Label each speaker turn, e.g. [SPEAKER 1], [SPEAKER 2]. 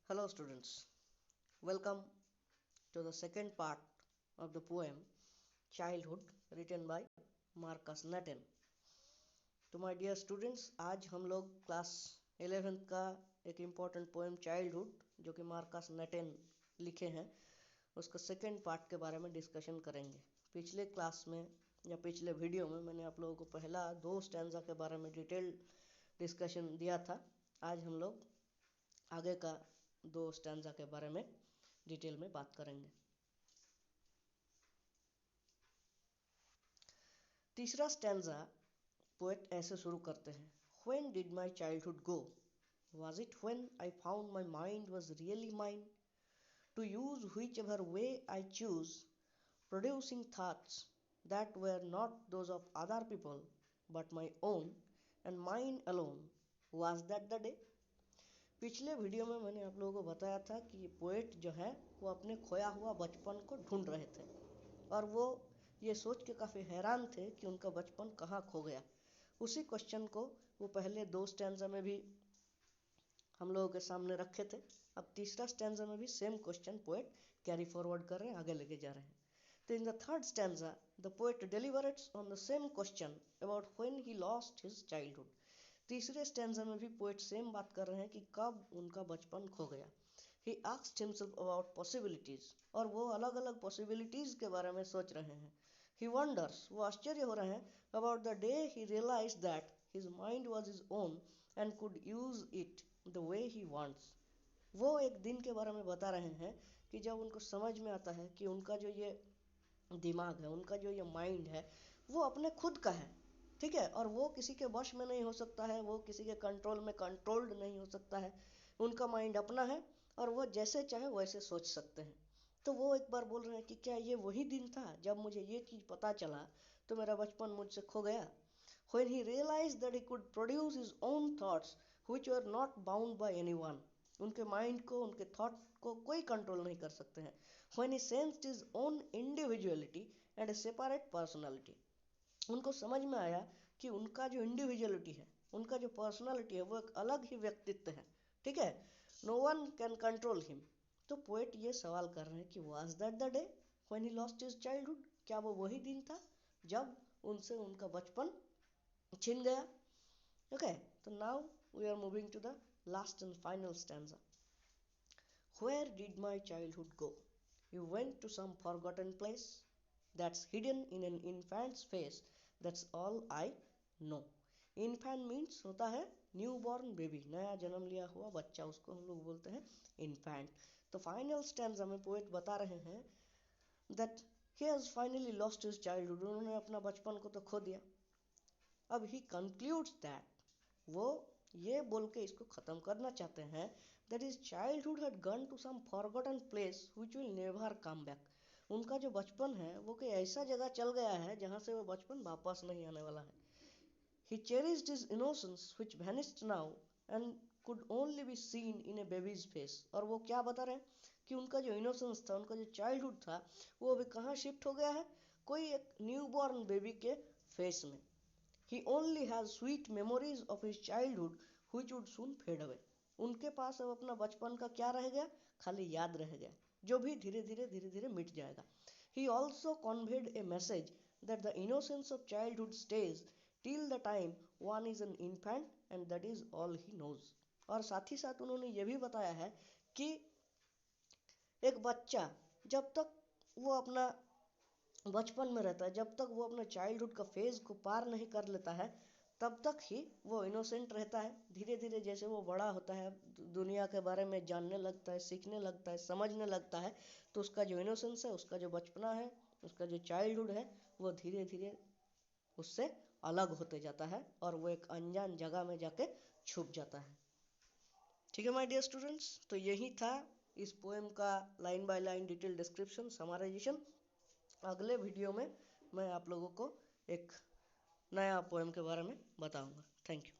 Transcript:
[SPEAKER 1] Hello students, welcome to the second part of the poem Childhood written by Marcus Natten. तो my dear students, आज हम लोग class 11th का एक important poem childhood जो कि मार्कस नटेन लिखे हैं उसका सेकेंड पार्ट के बारे में डिस्कशन करेंगे। पिछले क्लास में या पिछले वीडियो में मैंने आप लोगों को पहला 2 स्टैंजा के बारे में डिटेल डिस्कशन दिया था। आज हम लोग आगे का 2 स्टैंजा के बारे में डिटेल में बात करेंगे। तीसरा स्टैंजा पोएट ऐसे शुरू करते हैं, When did my childhood go? Was it when I found my mind was really mine? To use whichever way I choose, producing thoughts that were not those of other people but my own and mine alone. Was that the day? पिछले video में मैंने आप लोगों को बताया था कि ये पोएट जो है वो अपने खोया हुआ बचपन को ढूंढ रहे थे और वो ये सोच के काफ़ी हैरान थे कि उनका बचपन कहाँ खो गया। उसी क्वेश्चन को वो पहले 2 स्टैंजा में भी हम लोगों के सामने रखे थे। अब तीसरा स्टैंजा में भी same question poet carry forward कर रहे हैं, आगे लेके जा रहे हैं। तो in the third stanza the poet deliberates on the same question about when he lost his childhood. तीसरे स्टैंजा में भी पोएट सेम बात कर रहे हैं कि कब उनका बचपन खो गया। He asked himself about possibilities, और वो अलग अलग पॉसिबिलिटीज के बारे में सोच रहे हैं। ही वंडर्स, वो आश्चर्य हो रहे हैं, about the day he realised that his mind was his own and could use it the way he wants. वो एक दिन के बारे में बता रहे हैं कि जब उनको समझ में आता है कि उनका जो ये दिमाग है, उनका जो ये माइंड है, वो अपने खुद का है, ठीक है, और वो किसी के वश में नहीं हो सकता है, वो किसी के कंट्रोल में कंट्रोल्ड नहीं हो सकता है। उनका माइंड अपना है और वो जैसे चाहे वैसे सोच सकते हैं। तो वो एक बार बोल रहे हैं कि क्या ये वही दिन था जब मुझे ये चीज़ पता चला तो मेरा बचपन मुझसे खो गया। When he realized that he could produce his own thoughts which were not bound by anyone, उनके माइंड को, उनके थॉट को कोई कंट्रोल नहीं कर सकते हैं। When he sensed his own individuality and a separate personality, उनको समझ में आया कि उनका जो इंडिविजुअलिटी है, उनका जो पर्सनालिटी है, वो एक अलग ही व्यक्तित्व है, ठीक है। No one can control him. तो पोएट ये सवाल कर रहे हैं कि was that the day when he lost his childhood, क्या वो वही दिन था जब उनसे उनका बचपन छिन गया। ओके, तो now we are moving to the last and final stanza. Where did my childhood go? You went to some forgotten place that's hidden in an infant's face. That's all I know. Infant means होता है new born baby, नया जन्म लिया हुआ बच्चा, उसको हम लोग बोलते हैं इन्फेंट। तो फाइनल स्टैंजा में पोएट बता रहे हैं that he has finally lost his childhood, उन्होंने अपना बचपन को तो खो दिया। अब he concludes that, वो ये बोल के इसको ख़त्म करना चाहते हैं that his childhood had gone to some forgotten place which will never come back. उनका जो बचपन है वो कोई ऐसा जगह चल गया है जहाँ से वो बचपन वापस नहीं आने वाला है। He cherished his innocence which vanished now and could only be seen in a baby's face. और वो क्या बता रहे हैं कि उनका जो इनोसेंस था, उनका जो चाइल्डहुड था, वो अभी कहाँ शिफ्ट हो गया है, कोई एक न्यू बॉर्न बेबी के फेस में। He only has sweet memories of his childhood which would soon fade away. उनके पास अब अपना बचपन का क्या रह गया, खाली याद रह गया, जो भी धीरे धीरे मिट जाएगा। He also conveyed a message that the innocence of childhood stays till the time one is an infant and that is all he knows. और साथ ही साथ उन्होंने ये भी बताया है कि एक बच्चा जब तक वो अपना बचपन में रहता है, जब तक वो अपने चाइल्डहुड का फेज को पार नहीं कर लेता है, तब तक ही वो इनोसेंट रहता है। धीरे धीरे जैसे वो बड़ा होता है, दुनिया के बारे में जानने लगता है, सीखने लगता है, समझने लगता है, तो उसका जो इनोसेंस है, उसका जो बचपना है, उसका जो चाइल्डहुड है, वो धीरे धीरे उससे अलग होते जाता है और वो एक अनजान जगह में जाके छुप जाता है। ठीक है माय डियर स्टूडेंट्स, तो यही था इस पोएम का line by line detail description, summarisation. अगले वीडियो में मैं आप लोगों को एक नया पोएम के बारे में बताऊंगा। Thank you.